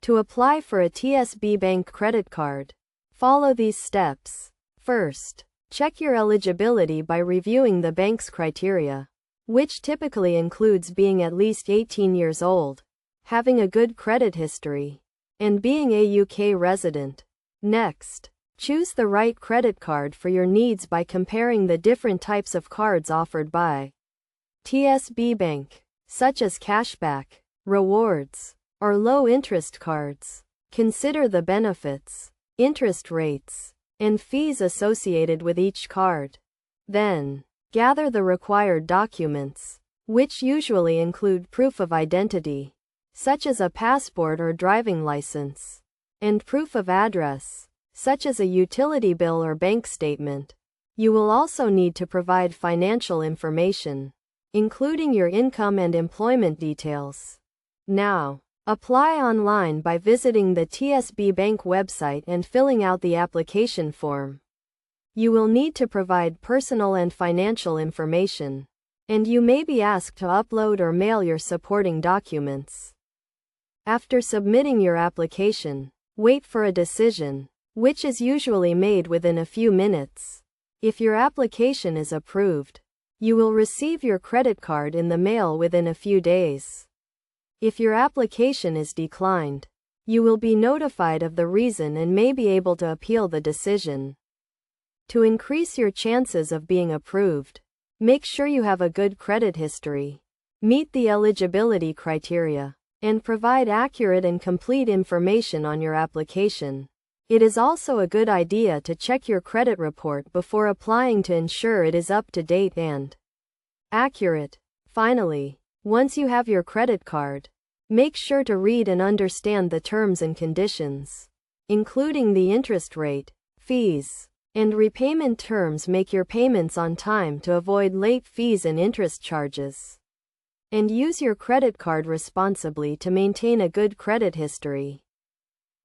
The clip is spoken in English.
To apply for a TSB Bank credit card, follow these steps. First, check your eligibility by reviewing the bank's criteria, which typically includes being at least 18 years old, having a good credit history, and being a UK resident. Next, choose the right credit card for your needs by comparing the different types of cards offered by TSB Bank, such as cashback, rewards, or low-interest cards. Consider the benefits, interest rates, and fees associated with each card. Then, gather the required documents, which usually include proof of identity, such as a passport or driving license, and proof of address, such as a utility bill or bank statement. You will also need to provide financial information, including your income and employment details. Now, apply online by visiting the TSB Bank website and filling out the application form. You will need to provide personal and financial information, and you may be asked to upload or mail your supporting documents. After submitting your application, wait for a decision, which is usually made within a few minutes. If your application is approved, you will receive your credit card in the mail within a few days. If your application is declined, you will be notified of the reason and may be able to appeal the decision. To increase your chances of being approved, make sure you have a good credit history, meet the eligibility criteria, and provide accurate and complete information on your application. It is also a good idea to check your credit report before applying to ensure it is up to date and accurate. Finally, once you have your credit card, make sure to read and understand the terms and conditions, including the interest rate, fees, and repayment terms. Make your payments on time to avoid late fees and interest charges. And use your credit card responsibly to maintain a good credit history.